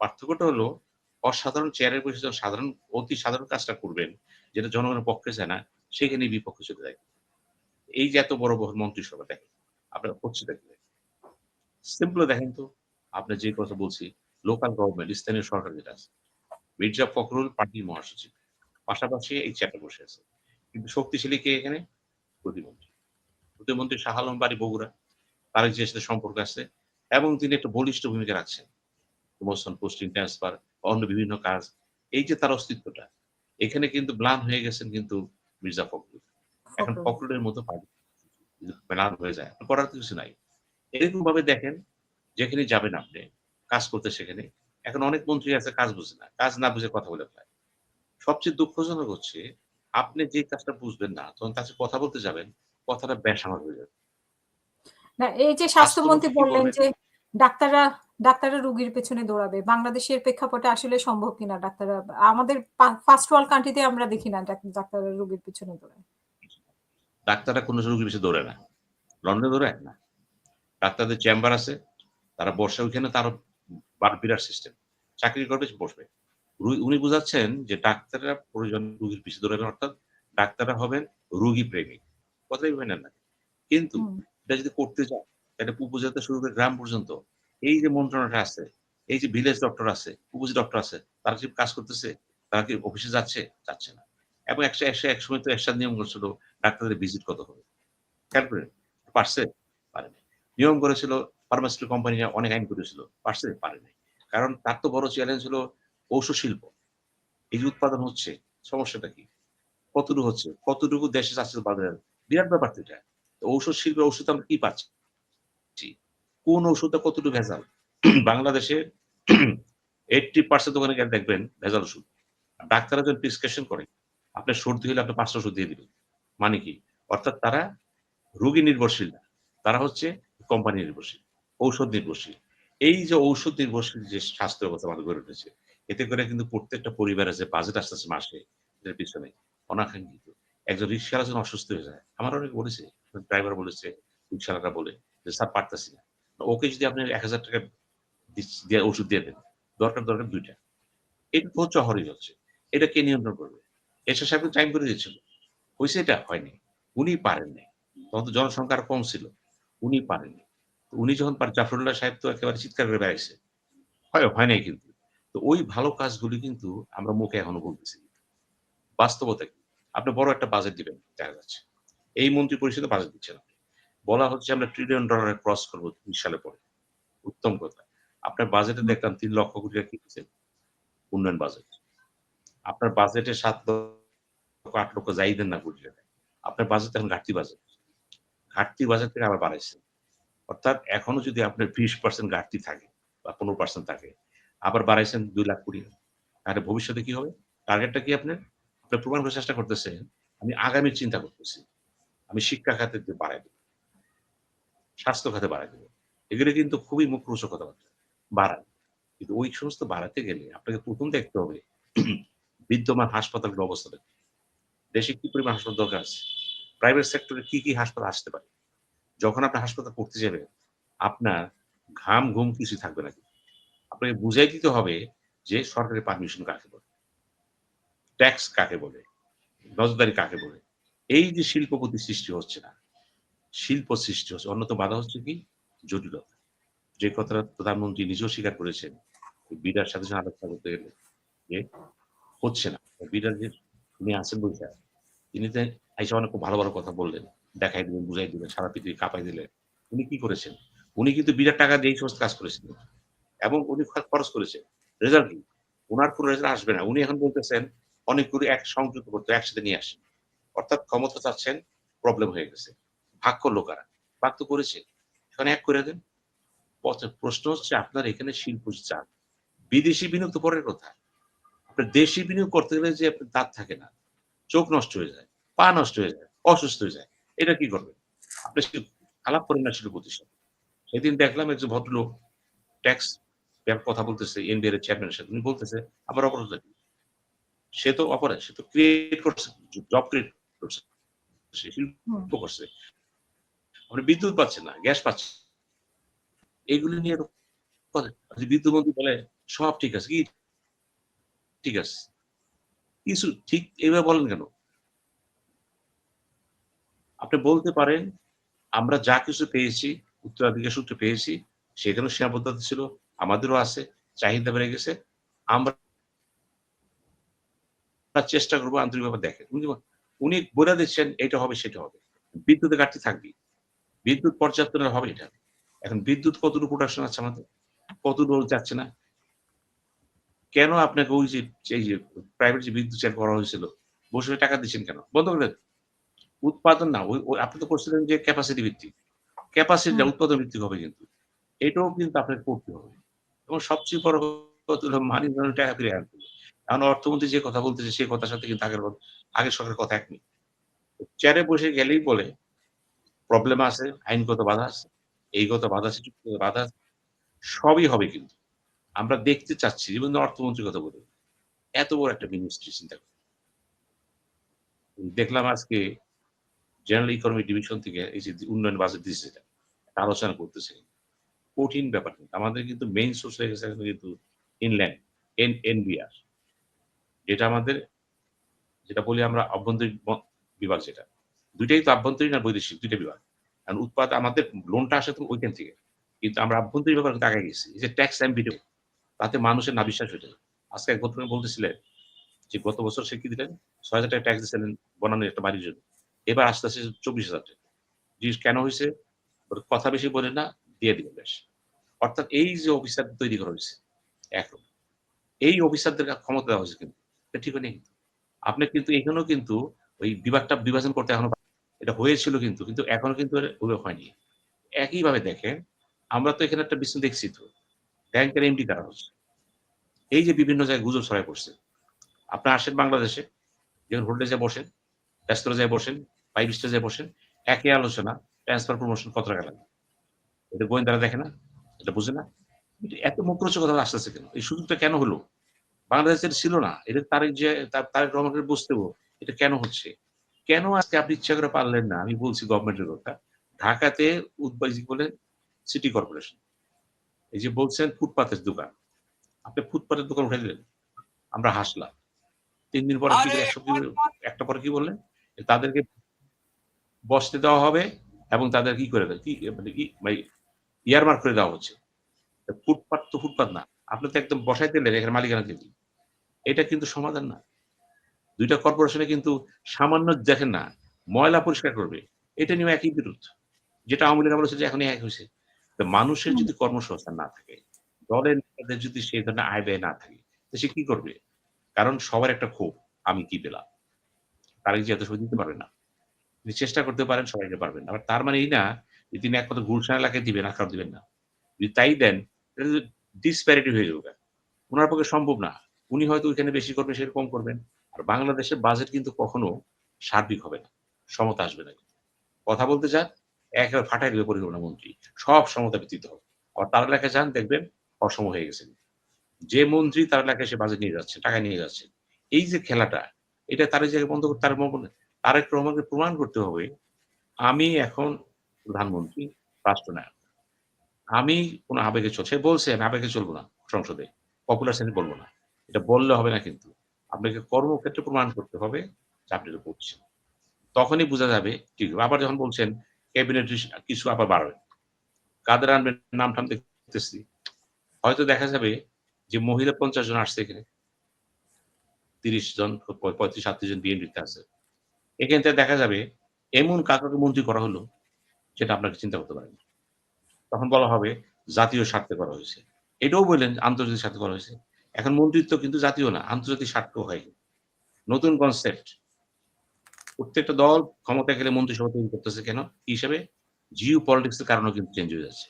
পার্থক্যটা হলো অসাধারণ চেয়ারে বসে যখন অতি সাধারণ কাজটা করবেন, যেটা জনগণের পক্ষে যায় না, সেখানেই বিপক্ষে চলে যায়। এই যে এত বড় মন্ত্রিসভা দেখেন, আপনার হচ্ছেটা কি? সিম্পল দেখেন তো, আপনার যে কথা বলছি, লোকাল গভর্নমেন্ট, স্থানীয় সরকার যেটা আছে। মির্জা ফখরুল পার্টির মহাসচিব। পাশাপাশি এই চেয়ারে বসে আছে। কিন্তু শক্তিশালী কে এখানে? প্রতিমন্ত্রী। প্রতিমন্ত্রী শাহ আলম বাড়ি বগুড়া। তারেক জিয়ার সাথে সম্পর্ক আছে এবং তিনি একটা বলিষ্ঠ ভূমিকা রাখছেন। প্রমোশন, পোস্টিং, ট্রান্সফার, অন্য বিভিন্ন কাজ। এই যে তার অস্তিত্বটা, এখানে কিন্তু ম্লান হয়ে গেছেন কিন্তু মির্জা ফখরুল। এখন ফখরুল। ফখরুলের মতো পার্টি ম্লান হয়ে যায়। করার তো কিছু নাই। এরকম ভাবে দেখেন, যেখানেই যাবেন আপনি কাজ করতে সেখানে। এখন অনেক মন্ত্রী আছে কাজ বুঝে না। কাজ না বুঝে কথা বলে ফেলায়। সবচেয়ে দুঃখজনক হচ্ছে আপনি যে কাজটা বুঝবেন না, যখন তার সাথে কথা বলতে যাবেন, কথাটা বেসামাল হয়ে যাবে। না, এই যে স্বাস্থ্যমন্ত্রী স্বাস্থ্যমন্ত্রী কি বললেন করবেন? যে ডাক্তাররা ডাক্তাররা রোগীর পেছনে দৌড়াবে। বাংলাদেশের প্রেক্ষাপটে আসলে সম্ভব কিনা ডাক্তাররা আমাদের ফার্স্ট ওয়ার্ল্ড কান্ট্রিতে আমরা দেখি না ডাক্তাররা রোগীর পেছনে দৌড়ায়। ডাক্তাররা কোন রোগীর পিছে দৌড়ায় না। লন্ডনে দৌড়ায় না। ডাক্তারদের চেম্বার আছে। তারা বসে ওইখানে তার বিরাট সিস্টেম। চাকরি করবে বসবে। উনি বুঝাচ্ছেন যে ডাক্তাররা প্রয়োজন রোগীর পিছে দৌড়াবেন অর্থাৎ ডাক্তাররা হবেন রোগী প্রেমিক। কথাই বুঝেন না। কিন্তু হুম। এটা যদি করতে চান, এটা উপজেলা শুরু করে গ্রাম পর্যন্ত এই যে মন্ত্রণালয়টা আছে, এই যে ভিলেজ ডক্টর আছে, উপজেলা ডক্টর আছে, তারা কি কাজ করতেছে? তারা কি অফিসে যাচ্ছে? যাচ্ছে না। এবং একসময় তো একসাথে নিয়ম করছিল ডাক্তারদের ভিজিট কত হবে। খেয়াল করেন? পারছে? পারেনি। নিয়ম করেছিল ফার্মাসিউটিক্যাল কোম্পানিরা অনেক আইন করেছিল। পারছে? পারে নাই। কারণ তার তো বড় চ্যালেঞ্জ হলো ঔষধ শিল্প। এই যে উৎপাদন হচ্ছে, সমস্যাটা কি? কতটুকু হচ্ছে? কতটুকু দেশে যাচ্ছে বাজারে? বিরাট ব্যাপার তো এটা। ঔষধ শিল্পের ঔষধ আমরা কি পাচ্ছি? কোন ঔষধটা কতটুকু ভেজাল? বাংলাদেশে 80% দোকানে গেলে দেখবেন ভেজাল ওষুধ। ডাক্তাররা যখন প্রেসক্রিপশন করে, আপনার সর্দি হলে আপনার ৫ টা ওষুধ দিয়ে দিবে। মানে কি? অর্থাৎ তারা রোগী নির্ভরশীল না। তারা হচ্ছে কোম্পানি নির্ভরশীল, ঔষধ নির্ভরশীল। এই যে ঔষধ নির্ভরশীল যে স্বাস্থ্য ব্যবস্থা আমাদের গড়ে উঠেছে, এতে করে কিন্তু প্রত্যেকটা পরিবারের যে বাজেট আসতেছে মাসে, এটার পিছনে অনাকাঙ্ক্ষিত। একজন রিক্শাওয়ালা যখন অসুস্থ হয়ে যায়, আমার অনেকে বলেছে, ড্রাইভার বলেছে, রিক্শাওয়ালারা বলে যে, "স্যার পারতেছি না।" ওকে যদি আপনি ৳১,০০০ দিয়ে ওষুধ দিয়ে দেন, দরকার ২ টা। এটা তো হচ্ছে অহরই হচ্ছে। এটা কে নিয়ন্ত্রণ করবে? এরশাদ সাহেব টাইম করে দিয়েছিল। হইছে এটা? হয়নি। উনি পারেন নাই। তখন তো জনসংখ্যা আরো কম ছিল। উনি পারেননি। তো উনি যখন জাফরুল্লাহ সাহেব তো একেবারে চিৎকার করে বেড়াইছে। হয় নাই কিন্তু। তো ওই ভালো কাজগুলি কিন্তু আমরা মুখে এখনো বলতেছি। বাস্তবতা কি? আপনি বড় একটা বাজেট দিবেন দেখা যাচ্ছে। এই মন্ত্রী পরিষদে বাজেট দিচ্ছেন আপনি। বলা হচ্ছে আমরা $1 ট্রিলিয়ন ক্রস করব ৩০ সালে পরে। উত্তম কথা। আপনার বাজেটে হুম। দেখলাম ৳৩,০০,০০০ কোটি টাকা কি দিচ্ছেন? উন্নয়ন বাজেট। আপনার বাজেটে ৳৭,০০,০০০ ৳৮,০০,০০০ যাই দেন না কোটি টাকা। আপনার বাজেট এখন ঘাটতি বাজেট। ঘাটতি বাজেট থেকে আবার বাড়াইছেন। অর্থাৎ এখনো যদি আপনার 20% ঘাটতি থাকে বা 15% থাকে, আবার বাড়াইছেন ৳2,00,000 কোটি। তাহলে ভবিষ্যতে কি হবে? টার্গেটটা কি আপনার? আপনি প্রমাণ করার চেষ্টা করতেছেন, আমি আগামীর চিন্তা করতেছি। আমি শিক্ষা খাতে বাড়াই দেব, স্বাস্থ্য খাতে বাড়াই দেব। এগুলো কিন্তু খুবই মুখরোচক কথাবার্তা। বাড়ান। কিন্তু ওই সমস্ত বাড়াতে গেলে আপনাকে ১ম দেখতে হবে বিদ্যমান হাসপাতালগুলোর অবস্থাটা কি? দেশে কি পরিমাণ হাসপাতাল দরকার আছে? প্রাইভেট সেক্টরে কি হাসপাতাল আসতে পারে? যখন আপনি হাসপাতাল করতে যাবেন, আপনার ঘাম-ঘুম কিছুই থাকবে না কিন্তু। আপনাকে বুঝাই দিতে হবে যে সরকারি পারমিশন কাকে বলে, ট্যাক্স কাকে বলে, নজরদারি কাকে বলে। এই যে শিল্পপতি সৃষ্টি হচ্ছে না, শিল্প সৃষ্টি হচ্ছে। অন্যতম বাধা হচ্ছে কি? জটিলতা। যে কথাটা প্রধানমন্ত্রী নিজেও স্বীকার করেছেন। বিডার সাথে আলোচনা করতে গেলে যে হচ্ছে না। বিডার যে উনি আছেন বইসা, তিনি যে আইসা অনেক ভালো কথা বললেন। দেখাই দিলেন, বুঝাই দিলেন, সারা পৃথিবী কাঁপাই দিলেন। উনি কি করেছেন? উনি কিন্তু বিরাট টাকা দিয়ে এই সমস্ত কাজ করেছিলেন। এবং উনি খরচ করেছেন। রেজাল্ট কি? উনার কোন রেজাল্ট আসবে না। উনি এখন বলতেছেন অনেকগুলো সংযুক্ত করতে একসাথে নিয়ে আসেন। অর্থাৎ ক্ষমতা চাচ্ছেন, প্রবলেম হয়ে গেছে। ভাগ করলো কারা? ভাগ তো করেছে। এখন এক করে দেন। প্রশ্ন হচ্ছে আপনার এখানে শিল্প চান। বিদেশি বিনিয়োগ তো পরের কথা। আপনার দেশি বিনিয়োগ করতে গেলে যে আপনার দাঁত থাকে না। চোখ নষ্ট হয়ে যায়, পা নষ্ট হয়ে যায়, অসুস্থ হয়ে যায়। এটা কি করবেন? আপনি আলাপ করেন না শিল্পপতির সাথে। সেদিন দেখলাম একজন ভদ্রলোক ট্যাক্স কথা বলতেছে এনবিআর এর চেয়ারম্যানের সাথে। উনি বলতেছে, "আমার অপরাধটা কি?" সে তো অপরাধ। সে তো ক্রিয়েট করছে, জব ক্রিয়েট করছে। সে হুম। শিল্প করছে। আপনি বিদ্যুৎ পাচ্ছেন না, গ্যাস পাচ্ছেন। এগুলো নিয়ে কথা। বিদ্যুৎ মন্ত্রী বলে সব ঠিক আছে। কি ঠিক আছে? কিছু ঠিক এভাবে বলেন কেন? আপনি বলতে পারেন, আমরা যা কিছু পেয়েছি, উত্তরাধিকার সূত্রে পেয়েছি, সেখানেও সীমাবদ্ধতা ছিল, আমাদেরও আছে, চাহিদা বেড়ে গেছে। আমরা চেষ্টা করব আন্তরিকভাবে দেখেন। উনি বলে দিচ্ছেন এটা হবে, সেটা হবে। বিদ্যুতের ঘাটতি থাকবেই। বিদ্যুৎ পর্যাপ্ত না হবে এটা। এখন বিদ্যুৎ কতটুকু প্রোডাকশন আছে আমাদের? কতটুকু যাচ্ছে না? কেন আপনাকে ওই যে এই যে প্রাইভেট যে বিদ্যুৎ চাল করা হয়েছিল, বসে টাকা দিচ্ছেন কেন? বন্ধ করে দেন। উৎপাদন না, ওই আপনি তো করছিলেন যে ক্যাপাসিটি ভিত্তিক। ক্যাপাসিটি না হুম, উৎপাদন ভিত্তিক হবে কিন্তু। এটাও কিন্তু আপনাকে করতে হবে। এবং সবচেয়ে বড় কথা হলো মানি ধরেন টাকা ফিরে আনতে হবে। এখন অর্থমন্ত্রী যে কথা বলতেছে সেই কথার সাথে কিন্তু আগের সরকারের কথা এক নেই। চেয়ারে বসে গেলেই বলে প্রবলেম আছে, আইনগত বাধা আছে, এইগত বাধা আছে, চুক্তিগত বাধা আছে। সবই হবে কিন্তু। আমরা দেখতে চাচ্ছি যেমন অর্থমন্ত্রীর কথা বলি। এত বড় একটা মিনিস্ট্রি চিন্তা করেন। দেখলাম আজকে জেনারেল ইকোনমিক ডিভিশন থেকে এই যে উন্নয়ন বাজেট দিছে এটা, একটা আলোচনা করতেছে। কঠিন ব্যাপার কিন্তু। আমাদের কিন্তু মেইন সোর্স হয়ে গেছে এখন কিন্তু ইনল্যান্ড, এনবিআর যেটা আমাদের যেটা বলি আমরা অভ্যন্তরীণ বিভাগ যেটা। ২ টাই তো আভ্যন্তরীণ আর বৈদেশিক ২ টা বিভাগ। কারণ আমাদের লোনটা আসে তো ঐখান থেকে। কিন্তু আমরা আভ্যন্তরীণ ব্যাপারে কিন্তু আগায় গেছি। এই যে ট্যাক্স অ্যাম্বিটিভ তাতে মানুষের না বিশ্বাস হয়ে যায়। আজকে এক ভদ্রলোক বলতেছিলেন যে গত বছর সে কি দিলেন? ৳৬,০০০ ট্যাক্স দিছিলেন বনানীর একটা বাড়ির জন্য। এবার আসতেছে ৳২৪,০০০ জিজ্ঞেস কেন হইছে? কথা বেশি বলেন না, দিয়ে দিবেন ব্যাস। অর্থাৎ এই যে অফিসার তৈরি করা হইছে এখন, এই অফিসারদের ক্ষমতা দেওয়া হয়েছে কিন্তু। এটা ঠিক নেই কিন্তু। আপনি কিন্তু এখানেও কিন্তু ওই বিভাগটা বিভাজন করতে এখনো এটা হয়েছিল কিন্তু, কিন্তু এখনো কিন্তু ওইভাবে হয়নি। একইভাবে দেখেন, আমরা তো এখানে একটা বিষয় দেখছি তো, ব্যাংকের এমডি কারা হচ্ছে। এই যে বিভিন্ন জায়গায় গুজব ছড়ায় পড়ছে। আপনি আসেন বাংলাদেশে, যেখানে হোটেলে যেয়ে বসেন, রেস্তোরাঁ যেয়ে বসেন, 5 স্টার যেয়ে বসেন, একই আলোচনা ট্রান্সফার প্রমোশন কত টাকা লাগবে? এটা গোয়েন্দারা দেখে না? এটা বুঝে না? কিন্তু এত মুখরোচক কথা আসতেছে কেন? এই সুযোগটা কেন হলো? বাংলাদেশের ছিল না। এটা তারেক যে তারেক রহমানকে বুঝতে হবে, এটা কেন হচ্ছে? কেন আজকে আপনি ইচ্ছা করে পারলেন না? আমি বলছি গভর্নমেন্টের কথা। ঢাকাতে উদ্বাস্তু বলে সিটি কর্পোরেশন। এই যে বলছেন ফুটপাতের দোকান। আপনি ফুটপাতের দোকান উঠাই দিলেন। আমরা হাসলাম। ৩ দিন পরে কি আরে ১০০ কি একটা পরে কি বললেন? তাদেরকে বসতে দেওয়া হবে এবং তাদের কি করে দেয়? কি মানে ইয়ারমার্ক করে দেওয়া হচ্ছে। ফুটপাত তো ফুটপাত না। আপনি তো একদম বসায় দিলেন এখানে মালিকানা দিয়ে দিলেন। এটা কিন্তু সমাধান না। ২ টা কর্পোরেশনে কিন্তু সামান্য দেখেন না, ময়লা পরিষ্কার করবে। এটা নিয়েও একই বিরোধ। যেটা আওয়ামী লীগ আমলে ছিল এখনই এক হইছে। তো মানুষের হুম। যদি কর্মসংস্থান না থাকে, দলের নেতাদের যদি সেই ধরনের আয় ব্যয় না থাকে, তো সে কি করবে? কারণ সবার একটা ক্ষোভ, আমি কি পেলাম? তারেক জিয়া তো সই দিতে পারবে না। তিনি চেষ্টা করতে পারেন, সবাইকে পারবেন না। আবার তার মানে এই না যে তিনি একমাত্র গুলশান এলাকায় দিবেন, আর কারো দিবেন না। যদি তাই দেন, তাহলে তো disparity হয়ে যাবে। উনার পক্ষে সম্ভব না। উনি হয়তো ওইখানে বেশি করবেন, সেটা কম করবেন। আর বাংলাদেশের বাজেট কিন্তু কখনো সার্বিক হবে না। সমতা আসবে না। কথা বলতে যান, একেবারে ফাটায় দিবে পরিকল্পনা মন্ত্রী। সব সমতা ভিত্তিতে হবে। আবার তার এলাকায় যান দেখবেন অসম হয়ে গেছে। যে মন্ত্রী তার এলাকায় সে বাজেট নিয়ে যাচ্ছে, টাকা নিয়ে যাচ্ছে। এই যে খেলাটা, এটা তার এই জায়গায় বন্ধ করতে তারেক রহমানকে প্রমাণ করতে হবে, আমি এখন প্রধানমন্ত্রী, রাষ্ট্রনায়ক। আমি কোন আবেগে সে বলছে আমি আবেগে চলব না সংসদে। পপুলার সেন্স বলব না। এটা বললে হবে না কিন্তু। আপনাকে কর্মক্ষেত্রে প্রমাণ করতে হবে যে আপনি এটা করছেন। তখনই বোঝা যাবে ঠিক হবে। আবার যখন বলছেন ক্যাবিনেট কিছু আবার বাড়াবেন। কাদের আনবেন নাম-টাম দেখতেছি। হয়তো দেখা যাবে যে মহিলা ৫০ জন আসছে এখানে। ৩০ জন ৩৫-৩৭ জন বিএনপিতে আছে। এখান থেকে দেখা যাবে এমন কাকে মন্ত্রী করা হলো যেটা আপনাকে চিন্তা করতে পারেন। তখন বলা হবে জাতীয় স্বার্থে করা হয়েছে। এটাও বললেন আন্তর্জাতিক স্বার্থে করা হয়েছে। এখন মন্ত্রিত্ব কিন্তু জাতীয় না, আন্তর্জাতিক স্বার্থও হয়। নতুন কনসেপ্ট। প্রত্যেকটা দল ক্ষমতায় গেলে মন্ত্রিসভা তৈরি করতেছে কেন? কি হিসাবে? জিও পলিটিক্স এর কারণেও কিন্তু চেঞ্জ হয়ে যাচ্ছে।